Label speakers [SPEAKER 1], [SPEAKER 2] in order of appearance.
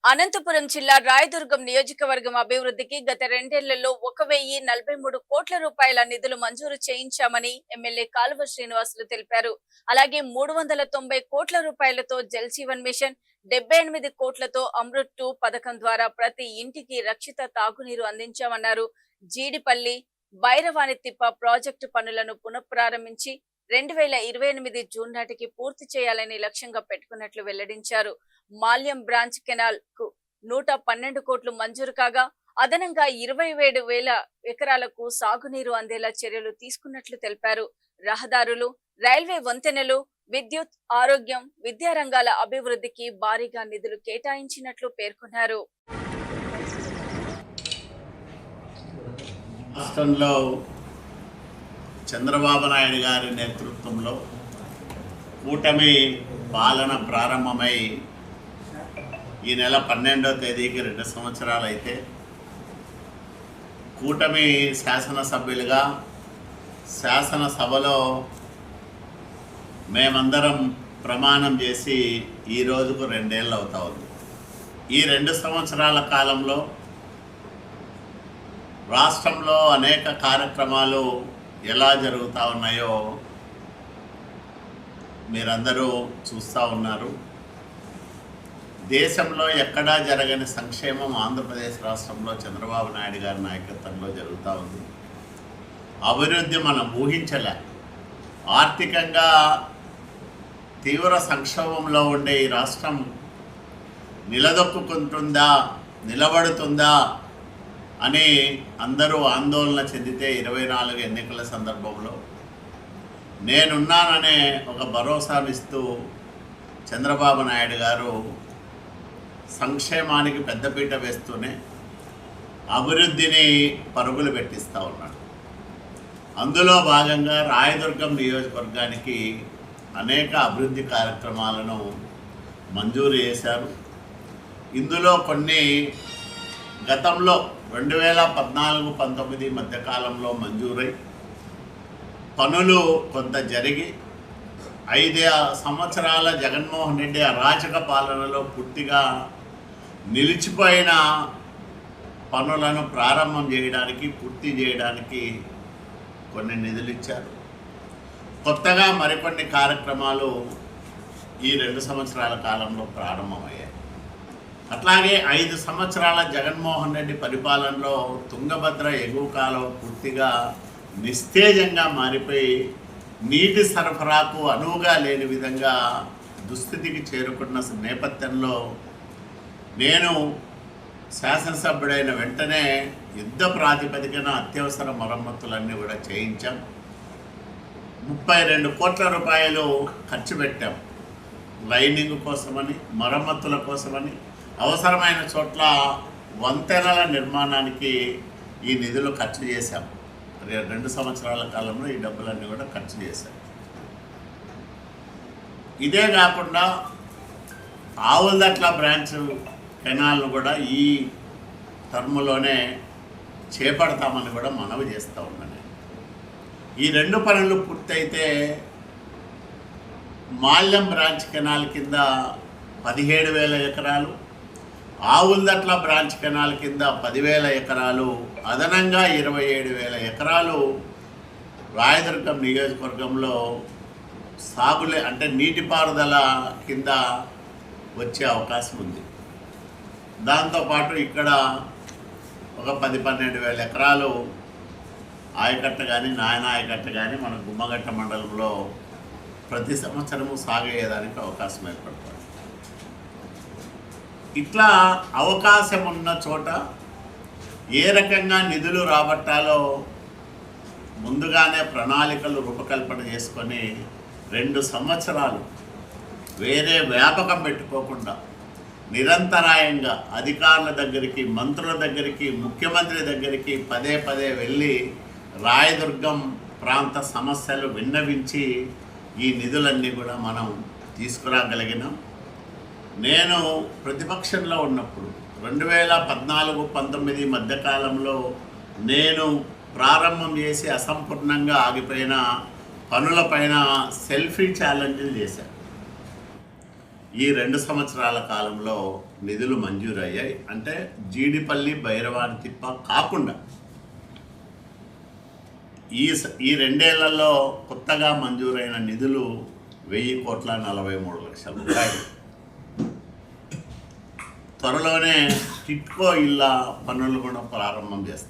[SPEAKER 1] అనంతపురం జిల్లా రాయదుర్గం నియోజకవర్గం అభివృద్ధికి గత రెండేళ్లలో 1,043 కోట్ల రూపాయల నిధులు మంజూరు చేయించామని ఎమ్మెల్యే కాలువ శ్రీనివాసులు తెలిపారు. అలాగే 390 కోట్ల రూపాయలతో జల్ జీవన్ మిషన్, 78 కోట్లతో అమృత్ 2 పథకం ద్వారా ప్రతి ఇంటికి రక్షిత తాగునీరు అందించామన్నారు. జీడిపల్లి బైరవానితిప్ప ప్రాజెక్టు పనులను పునఃప్రారంభించి 2028 జూన్ నాటికి పూర్తి చేయాలని లక్ష్యంగా పెట్టుకున్నట్లు వెల్లడించారు. మాల్యం బ్రాంచ్ కెనాల్ కు 112 కోట్లు మంజూరు కాగా అదనంగా 27,000 ఎకరాలకు సాగునీరు అందేలా చర్యలు తీసుకున్నట్లు తెలిపారు. రహదారులు, రైల్వే వంతెనలు, విద్యుత్, ఆరోగ్యం, విద్యా రంగాల అభివృద్ధికి భారీగా నిధులు కేటాయించినట్లు పేర్కొన్నారు.
[SPEAKER 2] రాష్ట్రంలో చంద్రబాబు నాయుడు గారి నేతృత్వంలో కూటమి పాలన ప్రారంభమై ఈ నెల 12వ తేదీకి 2 సంవత్సరాలు అయితే కూటమి శాసనసభ్యులుగా శాసనసభలో మేమందరం ప్రమాణం చేసి ఈ రోజుకు 2 ఏళ్ళు అవుతా ఉంది. ఈ 2 సంవత్సరాల కాలంలో రాష్ట్రంలో అనేక కార్యక్రమాలు ఎలా జరుగుతూ ఉన్నాయో మీరందరూ చూస్తూ ఉన్నారు. దేశంలో ఎక్కడా జరగని సంక్షేమం ఆంధ్రప్రదేశ్ రాష్ట్రంలో చంద్రబాబు నాయుడు గారి నాయకత్వంలో జరుగుతూ ఉంది. అభివృద్ధి మనం ఊహించలే. ఆర్థికంగా తీవ్ర సంక్షోభంలో ఉండే ఈ రాష్ట్రం నిలదొక్కుంటుందా, నిలబడుతుందా అని అందరూ ఆందోళన చెందితే 24 ఎన్నికల సందర్భంలో నేనున్నాననే ఒక భరోసానిస్తూ చంద్రబాబు నాయుడు గారు సంక్షేమానికి పెద్దపీట వేస్తూనే అభివృద్ధిని పరుగులు పెట్టిస్తూ ఉన్నాడు. అందులో భాగంగా రాయదుర్గం నియోజకవర్గానికి అనేక అభివృద్ధి కార్యక్రమాలను మంజూరు చేశారు. ఇందులో కొన్ని గతంలో 2014-19 మధ్యకాలంలో మంజూరై పనులు కొంత జరిగి 5 సంవత్సరాల జగన్మోహన్ రెడ్డి అరాచక పాలనలో పూర్తిగా నిలిచిపోయిన పనులను ప్రారంభం చేయడానికి, పూర్తి చేయడానికి కొన్ని నిధులు ఇచ్చారు. కొత్తగా మరికొన్ని కార్యక్రమాలు ఈ 2 సంవత్సరాల కాలంలో ప్రారంభమయ్యాయి. అట్లాగే 5 సంవత్సరాల జగన్మోహన్ రెడ్డి పరిపాలనలో తుంగభద్ర ఎగువ కాలం పూర్తిగా నిస్తేజంగా మారిపోయి నీటి సరఫరాకు అనువుగా లేని విధంగా దుస్థితికి చేరుకున్న నేపథ్యంలో నేను శాసనసభ్యుడైన వెంటనే యుద్ధ ప్రాతిపదికన అత్యవసర మరమ్మతులన్నీ కూడా చేయించాం. 32 కోట్ల రూపాయలు ఖర్చు పెట్టాం. లైనింగ్ కోసమని, మరమ్మతుల కోసమని, అవసరమైన చోట్ల వంతెనల నిర్మాణానికి ఈ నిధులు ఖర్చు చేశాం. 2 సంవత్సరాల కాలంలో ఈ డబ్బులన్నీ కూడా ఖర్చు చేశాం. ఇదే కాకుండా ఆవులదట్ల బ్రాంచ్ కెనాల్ను కూడా ఈ టర్ములోనే చేపడతామని కూడా మనవి చేస్తూ ఉన్నాను. ఈ 2 పనులు పూర్తయితే మాల్యం బ్రాంచ్ కెనాల్ కింద 17,000 ఎకరాలు, ఆవులదట్ల బ్రాంచ్ కెనాల్ కింద 10,000 ఎకరాలు, అదనంగా 27,000 ఎకరాలు రాయదుర్గం నియోజకవర్గంలో సాగులే అంటే నీటిపారుదల కింద వచ్చే అవకాశం ఉంది. దాంతోపాటు ఇక్కడ ఒక 10-12,000 ఎకరాలు ఆయకట్ట కానీ, నాయన ఆయకట్ట కానీ మన గుమ్మగట్ట మండలంలో ప్రతి సంవత్సరము సాగయ్యేదానికి అవకాశం ఏర్పడుతుంది. ఇట్లా అవకాశం ఉన్న చోట ఏ రకంగా నిధులు రాబట్టాలో ముందుగానే ప్రణాళికలు రూపకల్పన చేసుకొని 2 సంవత్సరాలు వేరే వ్యాపకం పెట్టుకోకుండా నిరంతరాయంగా అధికారుల దగ్గరికి, మంత్రుల దగ్గరికి, ముఖ్యమంత్రి దగ్గరికి పదే వెళ్ళి రాయదుర్గం ప్రాంత సమస్యలు విన్నవించి ఈ నిధులన్నీ కూడా మనం తీసుకురాగలిగినాం. నేను ప్రతిపక్షంలో ఉన్నప్పుడు 2014-19 మధ్యకాలంలో నేను ప్రారంభం చేసి అసంపూర్ణంగా ఆగిపోయిన పనులపైన సెల్ఫీ ఛాలెంజ్లు చేశాను. ఈ 2 సంవత్సరాల కాలంలో నిధులు మంజూరయ్యాయి. అంటే జీడిపల్లి భైరవాని తిప్ప కాకుండా ఈ 2 ఏళ్లలో కొత్తగా మంజూరైన నిధులు 1,43,00,000 రూపాయలు. త్వరలోనే టిట్కో ఇళ్ళ పనులు కూడా ప్రారంభం చేస్తాం.